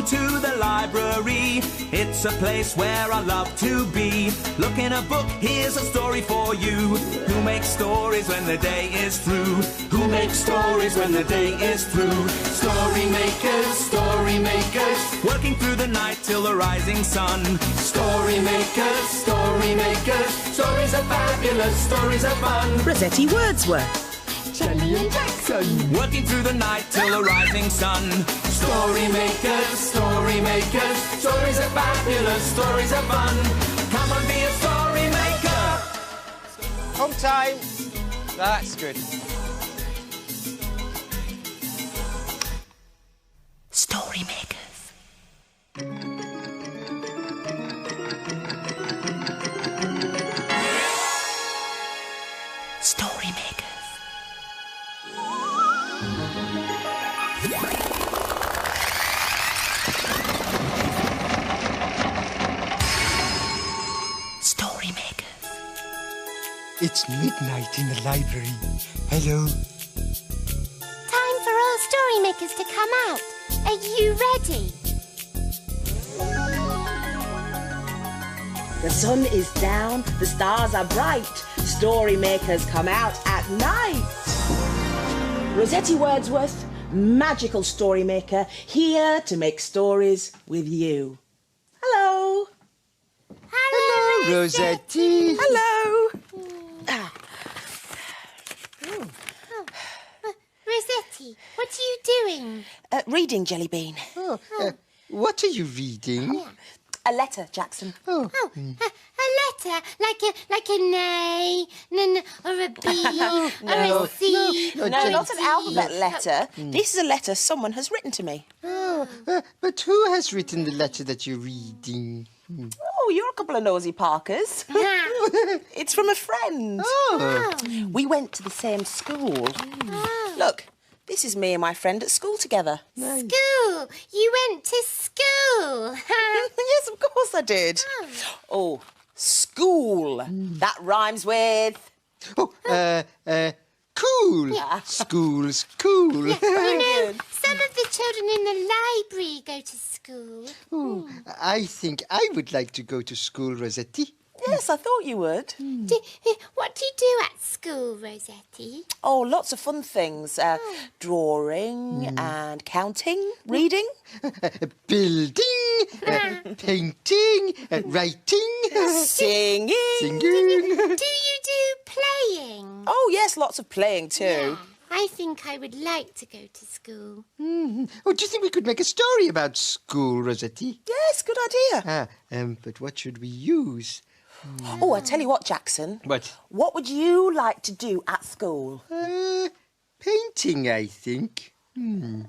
to the library. It's a place where I love to be. Look in a book, here's a story for you. Who makes stories when the day is through? Who makes stories when the day is through? Story makers, working through the night till the rising sun. Story makers, stories are fabulous, stories are fun. Rossetti Wordsworth. Jelly and Jackson, working through the night till the rising sun. Story makers, stories are fabulous, stories are fun. Come and be a story maker. Home time. That's good. Story makers. Story makers. Story makers. It's midnight in the library. Hello. time for all story makers to come out. Are you ready? The sun is down, the stars are bright. Story makers come out at night. Rossetti Wordsworth, magical story maker, here to make stories with you. Hello. Hello, Rossetti. Hello. Rossetti, what are you doing? Reading, Jellybean. What are you reading? A letter, Jackson. Oh, a letter, like an A, or a B, or a C. No, No, not an alphabet letter. This is a letter someone has written to me. But who has written the letter that you're reading? Oh, you're a couple of nosy Parkers. It's from a friend. Oh. We went to the same school. Look, this is me and my friend at school together. School. You went to school. Yes, of course I did. Oh, school. That rhymes with... Cool. School's cool. You know, some of the children in the library go to school. Oh, I think I would like to go to school, Rossetti. Yes, I thought you would. What do you do at school, Rossetti? Oh, lots of fun things. Drawing and counting, reading. Building, painting, writing, Singing. singing. Do you do playing? Oh, yes, lots of playing too. I think I would like to go to school. Oh, do you think we could make a story about school, Rossetti? Yes, good idea. But what should we use? Oh, I tell you what, Jackson. What? What would you like to do at school? Painting, I think. Oh,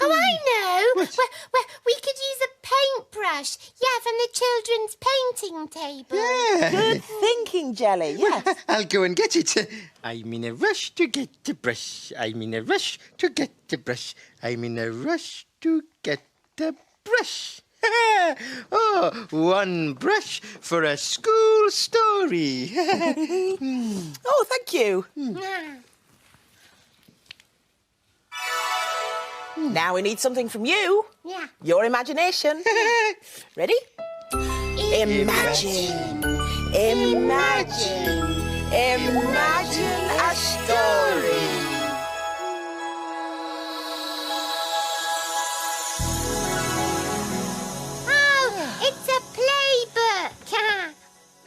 I know. Well, we could use a paintbrush. Yeah, from the children's painting table. Yeah. Good thinking, Jelly. Yes. I'll go and get it. I'm in a rush to get the brush. I'm in a rush to get the brush. I'm in a rush to get the brush. Oh, one brush for a school story. Oh, thank you. Now we need something from you. Yeah. Your imagination. Ready? Imagine. Imagine. Imagine a story. Oh, it's a playbook.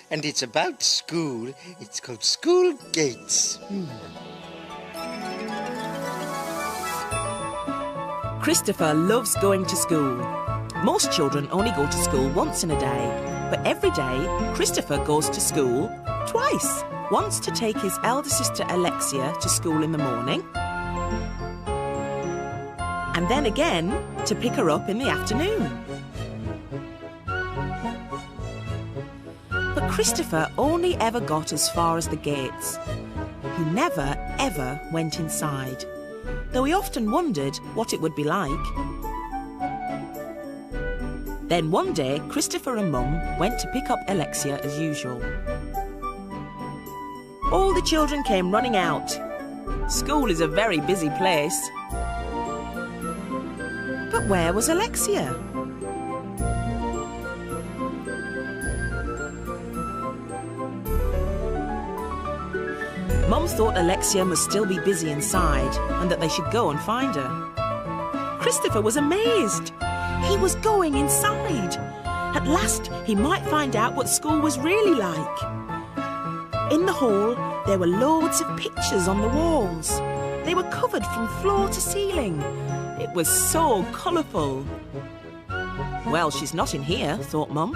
And it's about school. It's called School Gates. Christopher loves going to school. Most children only go to school once in a day, but every day Christopher goes to school twice. Once to take his elder sister Alexia to school in the morning, and then again to pick her up in the afternoon. But Christopher only ever got as far as the gates. He never, ever went inside, though he often wondered what it would be like. Then one day, Christopher and Mum went to pick up Alexia as usual. All the children came running out. School is a very busy place. But where was Alexia? Mum thought Alexia must still be busy inside and that they should go and find her. Christopher was amazed. He was going inside. At last, he might find out what school was really like. In the hall, there were loads of pictures on the walls. They were covered from floor to ceiling. It was so colourful. Well, she's not in here, thought Mum.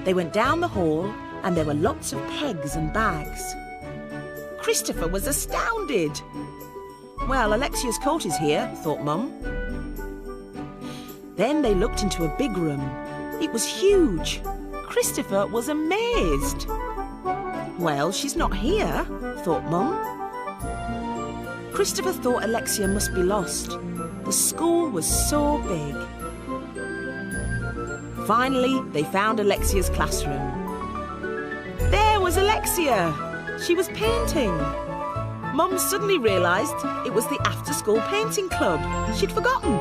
They went down the hall and there were lots of pegs and bags. Christopher was astounded. Well, Alexia's coat is here, thought Mum. Then they looked into a big room. It was huge. Christopher was amazed. Well, she's not here, thought Mum. Christopher thought Alexia must be lost. The school was so big. Finally, they found Alexia's classroom. There was Alexia! She was painting. Mum suddenly realised it was the after-school painting club. She'd forgotten.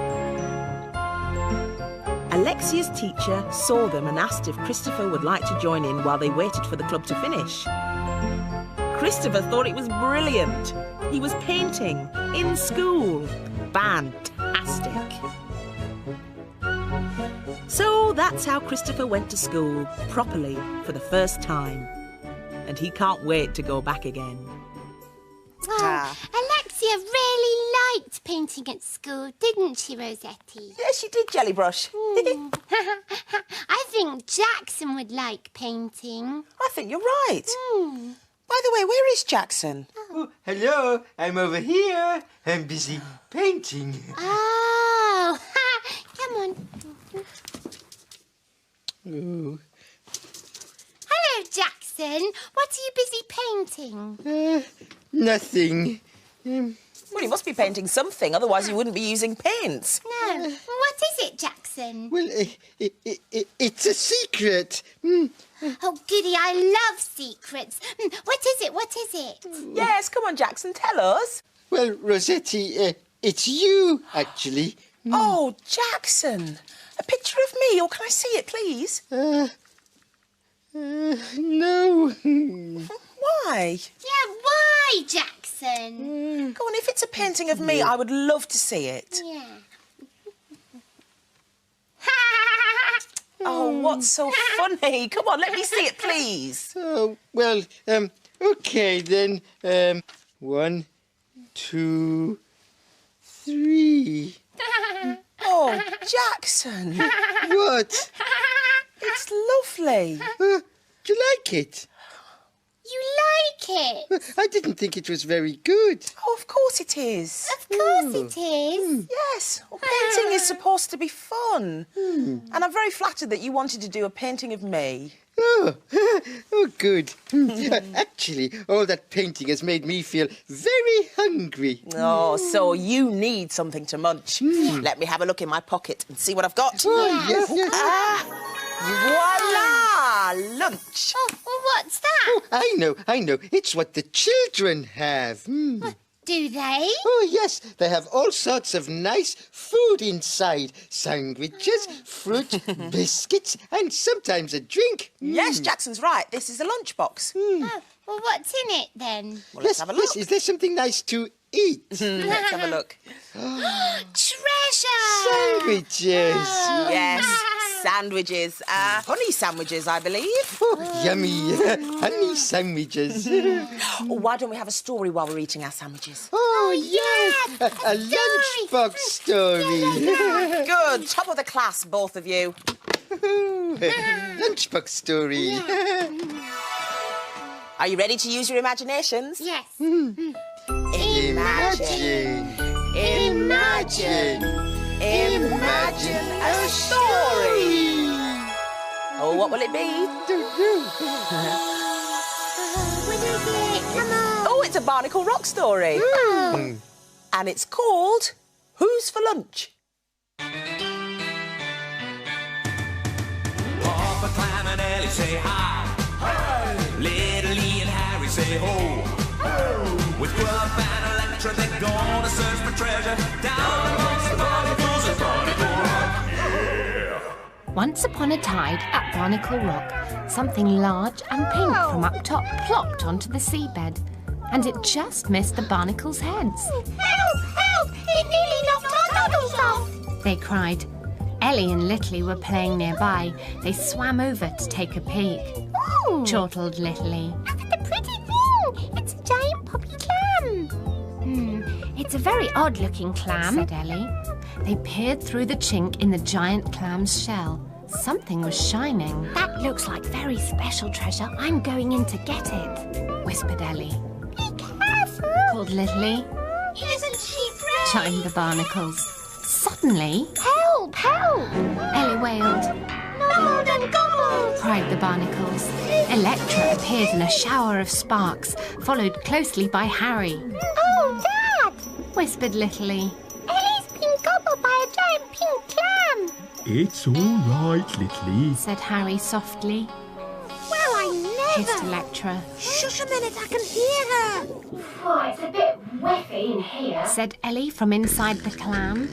Alexia's teacher saw them and asked if Christopher would like to join in while they waited for the club to finish. Christopher thought it was brilliant. He was painting in school. Fantastic. So that's how Christopher went to school properly for the first time. And he can't wait to go back again. Oh, Alexia really liked painting at school, didn't she, Rossetti? Yes, she did, Jellybrush. I think Jackson would like painting. I think you're right. By the way, where is Jackson? Oh, hello, I'm over here. I'm busy painting. Oh, come on. Oh. Hello, Jackson. What are you busy painting? Nothing. Well, you must be painting something, otherwise you wouldn't be using paints. No. What is it, Jackson? Well, it's a secret. Oh, goody, I love secrets. What is it? What is it? Yes, come on, Jackson, tell us. Well, Rossetti, it's you, actually. Oh, Jackson. A picture of me, or can I see it, please? No. Why? Yeah, why, Jackson? Go on, if it's a painting of me, I would love to see it. Yeah. Oh, what's so funny? Come on, let me see it, please. Oh, well, okay then. 1, 2, 3. Oh, Jackson. What? It's lovely. Do you like it? You like it? I didn't think it was very good. Oh, of course it is. Of course it is. Yes, well, painting is supposed to be fun. And I'm very flattered that you wanted to do a painting of me. Oh, oh, good. Actually, all that painting has made me feel very hungry. Oh, so you need something to munch. Let me have a look in my pocket and see what I've got. Oh, yes, yes. Voila! Lunch. Oh, well, what's that? Oh, I know. It's what the children have. Do they? Oh, yes. They have all sorts of nice food inside. Sandwiches, fruit, biscuits, and sometimes a drink. Yes, Jackson's right. This is a lunchbox. Oh, well, what's in it then? Well, let's have a look. Yes, is there something nice to eat? Let's have a look. Treasure! Sandwiches. Yes, sandwiches. Honey sandwiches, I believe. Oh, yummy. Honey sandwiches. Oh, why don't we have a story while we're eating our sandwiches? Oh, yes. A lunchbox story. Good. Top of the class, both of you. Lunchbox story. Are you ready to use your imaginations? Yes. Imagine a story. Oh, what will it be? What is it? Come on. Oh, it's a Barnacle Rock story. And it's called Who's for Lunch? Papa Clam and Ellie say hi. Hey! Little Lee and Harry say ho. Ho! With Grub and Electric Electra, they're gonna search for treasure down amongst the barnacles of Barnacle Rock. Yeah! Once upon a tide at Barnacle Rock, something large and pink from up top plopped onto the seabed, and it just missed the barnacles' heads. Help! Help! It nearly knocked our noodles off! They cried. Ellie and Littley were playing nearby. They swam over to take a peek. Ooh! Chortled Littley. Look at the pretty thing! It's a giant poppy clam! It's a very odd-looking clam, said Ellie. They peered through the chink in the giant clam's shell. Something was shining. That looks like very special treasure. I'm going in to get it. Whispered Ellie. Be careful! Called Littley. Isn't she brave? Chimed the barnacles. Suddenly, Help! Help! Ellie wailed. Nobbled and gobbled! Cried the barnacles. Electra appeared in a shower of sparks, followed closely by Harry. Oh, Dad! Whispered Littley. Ellie's been gobbled by a giant pink clam! It's all right, Littley. Said Harry softly. Well, I Hissed never! Electra. Shush a minute, I can hear her! Oh, it's a bit whiffy in here, said Ellie from inside the clam.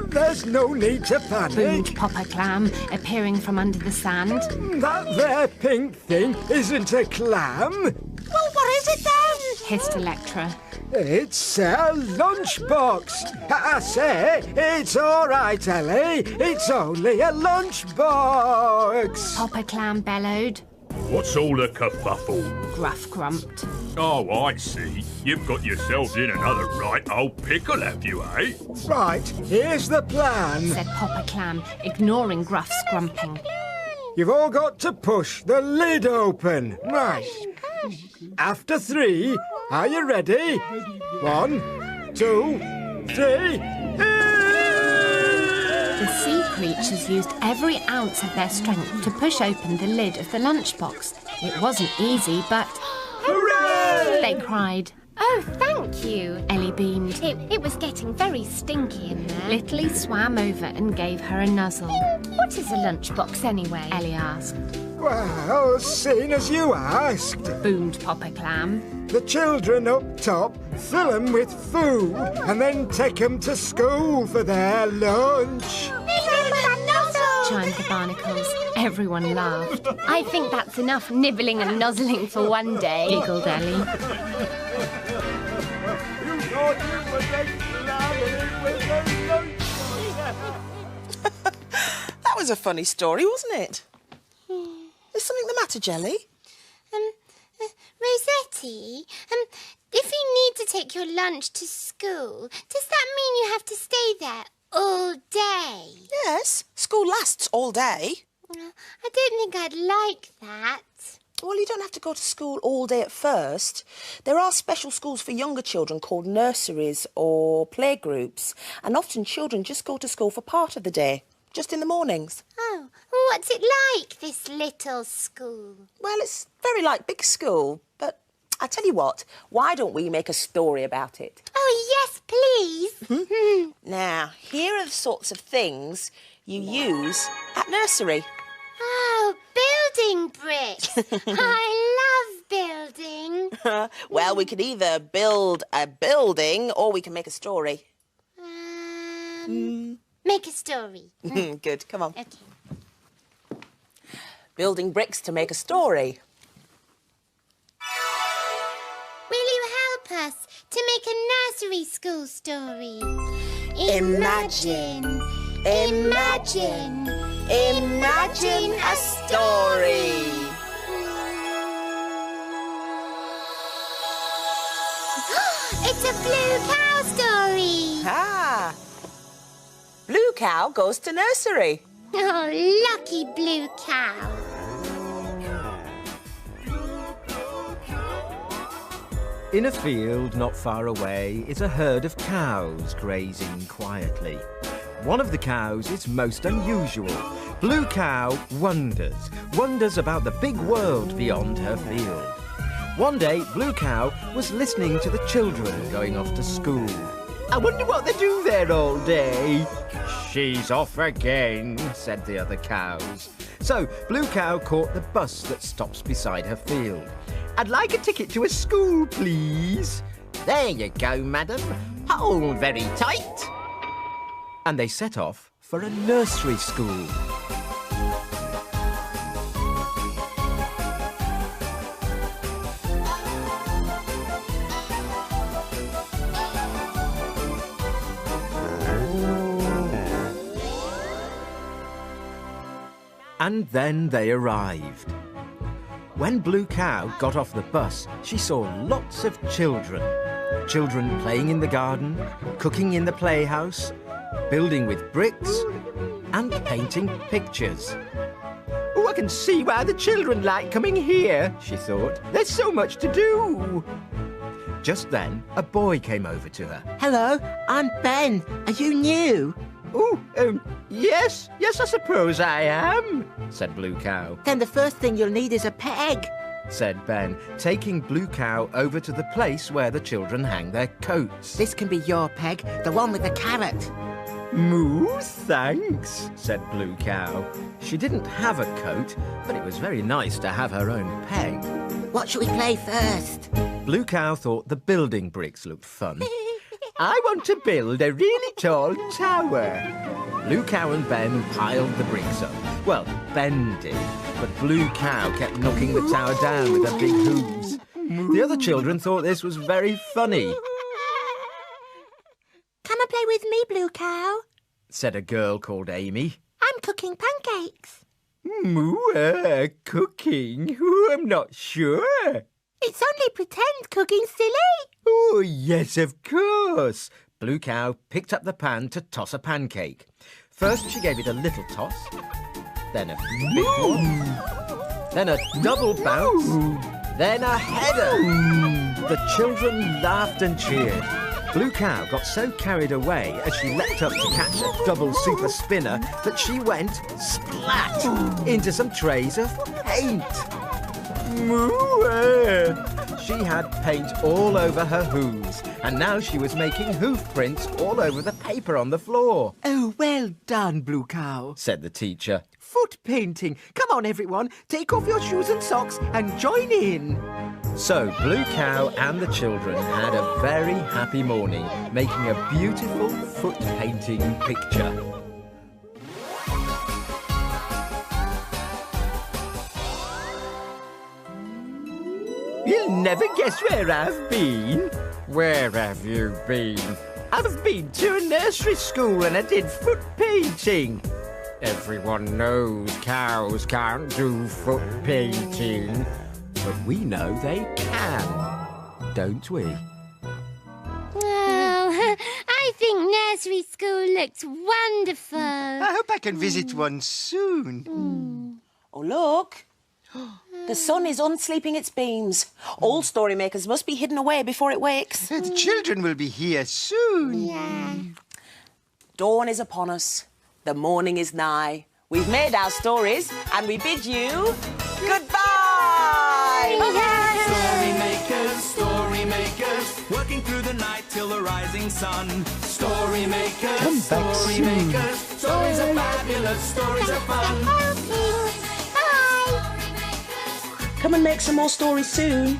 There's no need to panic. Boomed Popper Clam, appearing from under the sand. That there pink thing isn't a clam. Well, what is it then? Hissed Electra. It's a lunchbox. I say, it's all right, Ellie. It's only a lunchbox. Popper Clam bellowed. What's all the kerfuffle? Gruff grumped. Oh, I see. You've got yourselves in another right old pickle, have you, eh? Right, here's the plan. Said Popper Clam, ignoring Gruff's grumping. You've all got to push the lid open. Right. After 3, are you ready? 1, 2, 3. The sea creatures used every ounce of their strength to push open the lid of the lunchbox. It wasn't easy, but... Hooray! They cried. Oh, thank you. Ellie beamed. It was getting very stinky in there. Littley swam over and gave her a nuzzle. What is a lunchbox anyway? Ellie asked. Well, seeing as you asked. Boomed Popper Clam. The children up top fill 'em with food and then take 'em to school for their lunch. Chimed the barnacles. Everyone laughed. I think that's enough nibbling and nozzling for one day, giggled Ellie. That was a funny story, wasn't it? Is something the matter, Jelly? Rossetti, if you need to take your lunch to school, does that mean you have to stay there all day? Yes, school lasts all day. I don't think I'd like that. Well, you don't have to go to school all day at first. There are special schools for younger children called nurseries or playgroups, and often children just go to school for part of the day, just in the mornings. Oh, what's it like, this little school? Well, it's very like big school, but I tell you what, why don't we make a story about it? Oh, yes, please. Now, here are the sorts of things you use at nursery. Oh, building bricks. I love building. Well, we could either build a building or we can make a story. Make a story. Good, come on. Okay. Building bricks to make a story. Will you help us to make a nursery school story? Imagine a story. It's a blue cow story. Ah, Blue Cow goes to nursery. Oh, lucky blue cow. In a field not far away is a herd of cows grazing quietly. One of the cows is most unusual. Blue Cow wonders about the big world beyond her field. One day, Blue Cow was listening to the children going off to school. I wonder what they do there all day. She's off again, said the other cows. So Blue Cow caught the bus that stops beside her field. I'd like a ticket to a school, please. There you go, madam. Hold very tight. And they set off for a nursery school. And then they arrived. When Blue Cow got off the bus, she saw lots of children. Children playing in the garden, cooking in the playhouse, building with bricks, and painting pictures. Oh, I can see why the children like coming here, she thought. There's so much to do. Just then, a boy came over to her. Hello, I'm Ben. Are you new? Oh, yes, I suppose I am, said Blue Cow. Then the first thing you'll need is a peg, said Ben, taking Blue Cow over to the place where the children hang their coats. This can be your peg, the one with the carrot. Moo, thanks, said Blue Cow. She didn't have a coat, but it was very nice to have her own peg. What shall we play first? Blue Cow thought the building bricks looked fun. I want to build a really tall tower. Blue Cow and Ben piled the bricks up. Well, Ben did, but Blue Cow kept knocking the tower down with her big hooves. The other children thought this was very funny. Come and play with me, Blue Cow, said a girl called Amy. I'm cooking pancakes. Moo, cooking? I'm not sure. It's only pretend cooking, silly. Oh, yes, of course. Blue Cow picked up the pan to toss a pancake. First, she gave it a little toss, then a big one, then a double bounce, then a header. The children laughed and cheered. Blue Cow got so carried away as she leapt up to catch a double super spinner that she went splat into some trays of paint. Moo! She had paint all over her hooves, and now she was making hoof prints all over the paper on the floor. Oh, well done, Blue Cow, said the teacher. Foot painting. Come on, everyone, take off your shoes and socks and join in. So Blue Cow and the children had a very happy morning, making a beautiful foot painting picture. You'll never guess where I've been. Where have you been? I've been to a nursery school and I did foot painting. Everyone knows cows can't do foot painting. But we know they can, don't we? Oh, I think nursery school looks wonderful. I hope I can visit one soon. Oh, look. The sun is unsleeping its beams. All story makers must be hidden away before it wakes. The children will be here soon. Yeah. Dawn is upon us. The morning is nigh. We've made our stories and we bid you goodbye. Story makers, working through the night till the rising sun. Story makers, story makers, stories are fabulous, stories are fun. Bye. Come and make some more stories soon.